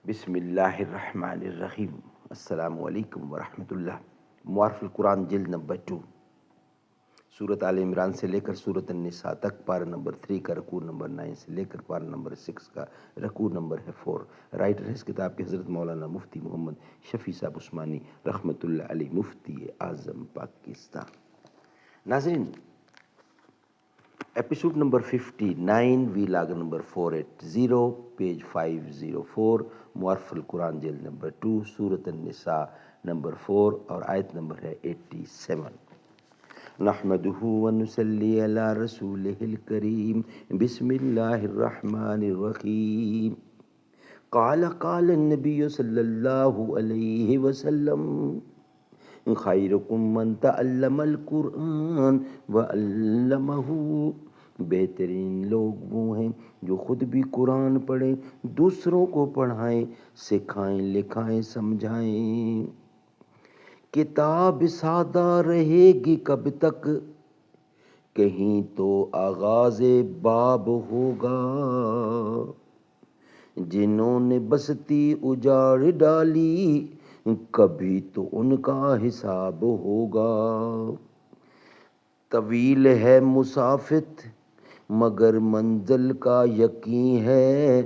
بسم اللہ الرحمن الرحیم۔ السلام علیکم ورحمۃ اللہ۔ معارف القرآن جلد نمبر 2، سورۃ آل عمران سے لے کر سورۃ النساء تک، پارہ نمبر 3 کا رکوع نمبر 9 سے لے کر پارہ نمبر 6 کا رکوع نمبر ہے 4۔ رائٹر ہے اس کتاب کے حضرت مولانا مفتی محمد شفیع صاحب عثمانی رحمۃ اللہ علیہ، مفتی اعظم پاکستان۔ ناظرین، ایپیسوڈ نمبر 59 وی لاگ نمبر 480، پیج 504، معارف القرآن جلد نمبر 2، سورۃ النساء نمبر 4 اور آیت نمبر ہے 87۔ نحمده ونصلی علی رسولہ الکریم، بسم اللہ الرحمن الرحیم۔ قال النبی صلی اللہ علیہ وسلم، خیرکم من تعلم القرآن وعلمہ، بہترین لوگ وہ ہیں جو خود بھی قرآن پڑھیں، دوسروں کو پڑھائیں، سکھائیں، لکھائیں، سمجھائیں۔ کتاب سادہ رہے گی کب تک، کہیں تو آغاز باب ہوگا، جنہوں نے بستی اجاڑ ڈالی، کبھی تو ان کا حساب ہوگا۔ طویل ہے مسافت مگر منزل کا یقین ہے،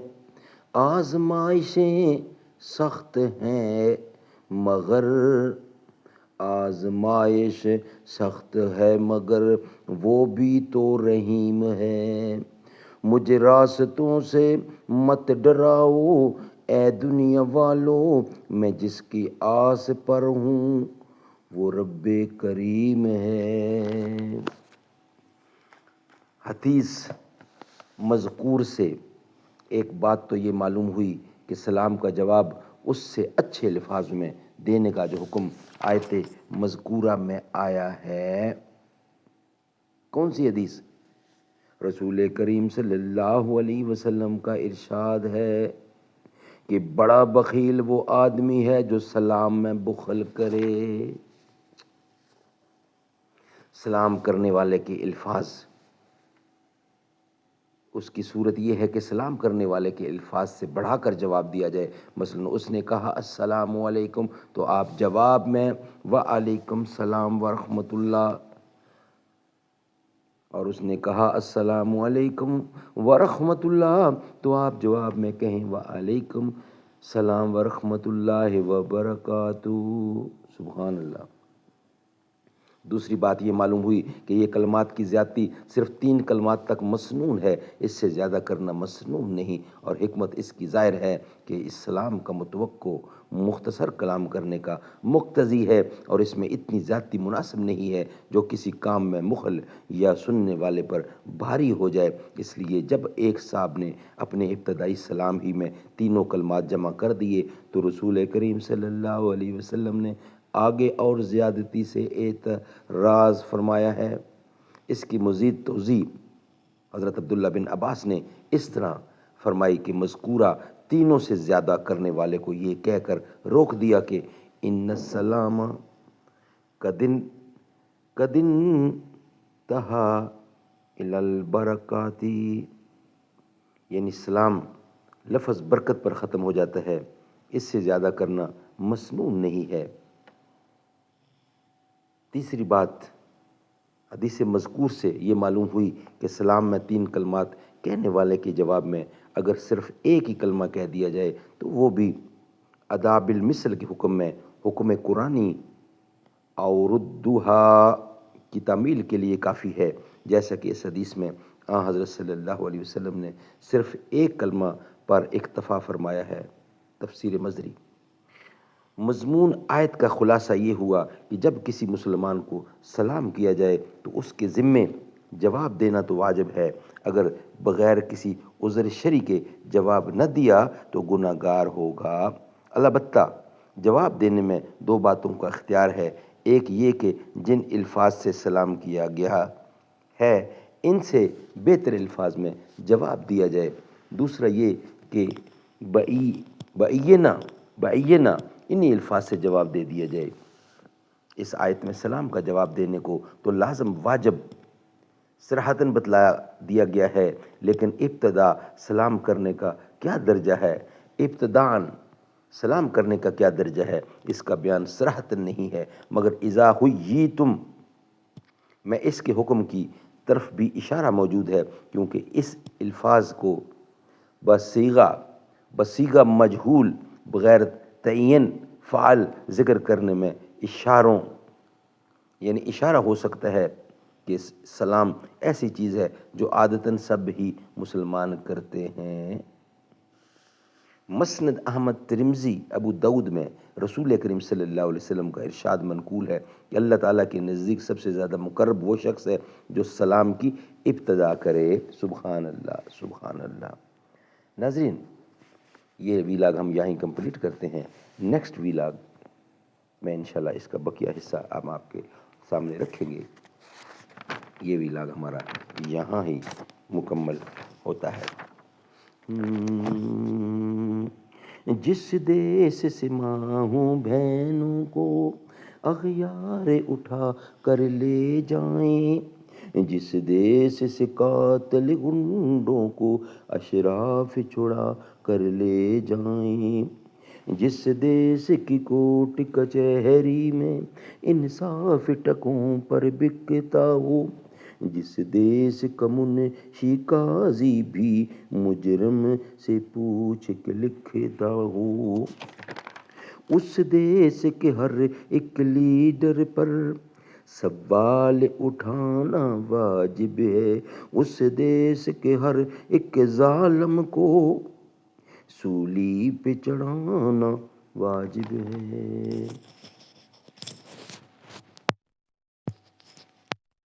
آزمائشیں سخت ہیں مگر آزمائش سخت ہے مگر وہ بھی تو رحیم ہے۔ مجھے راستوں سے مت ڈراؤ اے دنیا والوں، میں جس کی آس پر ہوں وہ رب کریم ہے۔ حدیث مذکور سے ایک بات تو یہ معلوم ہوئی کہ سلام کا جواب اس سے اچھے الفاظ میں دینے کا جو حکم آیت مذکورہ میں آیا ہے۔ کون سی حدیث؟ رسول کریم صلی اللہ علیہ وسلم کا ارشاد ہے کہ بڑا بخیل وہ آدمی ہے جو سلام میں بخل کرے۔ سلام کرنے والے کے الفاظ، اس کی صورت یہ ہے کہ سلام کرنے والے کے الفاظ سے بڑھا کر جواب دیا جائے۔ مثلا اس نے کہا السلام علیکم تو آپ جواب میں وعلیکم السلام ورحمۃ اللہ، اور اس نے کہا السلام علیکم ورحمۃ اللہ تو آپ جواب میں کہیں وعلیکم السلام ورحمۃ اللہ وبرکاتہ۔ سبحان اللہ۔ دوسری بات یہ معلوم ہوئی کہ یہ کلمات کی زیادتی صرف 3 کلمات تک مسنون ہے، اس سے زیادہ کرنا مسنون نہیں، اور حکمت اس کی ظاہر ہے کہ اسلام کا متوقع مختصر کلام کرنے کا مقتضی ہے، اور اس میں اتنی زیادتی مناسب نہیں ہے جو کسی کام میں مخل یا سننے والے پر بھاری ہو جائے۔ اس لیے جب ایک صاحب نے اپنے ابتدائی سلام ہی میں تینوں کلمات جمع کر دیے تو رسول کریم صلی اللہ علیہ وسلم نے آگے اور زیادتی سے اعتراض فرمایا ہے۔ اس کی مزید توضیح حضرت عبداللہ بن عباس نے اس طرح فرمائی کہ مذکورہ تینوں سے زیادہ کرنے والے کو یہ کہہ کر روک دیا کہ ان السلام قد انتہا الی البرکات، یعنی سلام لفظ برکت پر ختم ہو جاتا ہے، اس سے زیادہ کرنا مسنون نہیں ہے۔ تیسری بات حدیث مذکور سے یہ معلوم ہوئی کہ سلام میں 3 کلمات کہنے والے کے جواب میں اگر صرف ایک ہی کلمہ کہہ دیا جائے تو وہ بھی ادا بالمثل کے حکم میں حکم قرآنی اوردھا کی تعمیل کے لیے کافی ہے، جیسا کہ اس حدیث میں حضرت صلی اللہ علیہ وسلم نے صرف ایک کلمہ پر اکتفا فرمایا ہے۔ تفسیر مظری۔ مضمون آیت کا خلاصہ یہ ہوا کہ جب کسی مسلمان کو سلام کیا جائے تو اس کے ذمے جواب دینا تو واجب ہے، اگر بغیر کسی عذر شرعی کے جواب نہ دیا تو گناہ گار ہوگا۔ البتہ جواب دینے میں 2 باتوں کا اختیار ہے، ایک یہ کہ جن الفاظ سے سلام کیا گیا ہے ان سے بہتر الفاظ میں جواب دیا جائے، دوسرا یہ کہ بعینہ انہی الفاظ سے جواب دے دیا جائے۔ اس آیت میں سلام کا جواب دینے کو تو لازم واجب صراحتاً بتلا دیا گیا ہے، لیکن ابتدا سلام کرنے کا کیا درجہ ہے؟ ابتداً سلام کرنے کا کیا درجہ ہے اس کا بیان صراحتاً نہیں ہے، مگر اذا حییتم میں اس کے حکم کی طرف بھی اشارہ موجود ہے، کیونکہ اس الفاظ کو بصیغہ مجہول بغیر تعین فعل ذکر کرنے میں اشارہ ہو سکتا ہے کہ سلام ایسی چیز ہے جو عادتاً سب ہی مسلمان کرتے ہیں۔ مسند احمد ترمذی ابو داود میں رسول کریم صلی اللہ علیہ وسلم کا ارشاد منقول ہے کہ اللہ تعالیٰ کے نزدیک سب سے زیادہ مقرب وہ شخص ہے جو سلام کی ابتدا کرے۔ سبحان اللہ، سبحان اللہ۔ ناظرین، یہ ویلاگ ہم یہیں کمپلیٹ کرتے ہیں۔ نیکسٹ ویلاگ میں انشاءاللہ اس کا بقیہ حصہ ہم آپ کے سامنے رکھیں گے۔ یہ ویلاگ ہمارا یہاں ہی مکمل ہوتا ہے۔ جس دیس سے ماہوں بہنوں کو اغیار اٹھا کر لے جائیں، جس دیس سے قاتل گنڈوں کو اشراف چھڑا کر لے جائیں، جس دیس کی کوٹ کچہری میں انصاف ٹکوں پر بکتا ہو، جس دیس کا منشی قاضی بھی مجرم سے پوچھ کے لکھتا ہو، اس دیس کے ہر ایک لیڈر پر سوال اٹھانا واجب ہے، اس دیس کے ہر ایک ظالم کو سولی پہ چڑھانا واجب ہے۔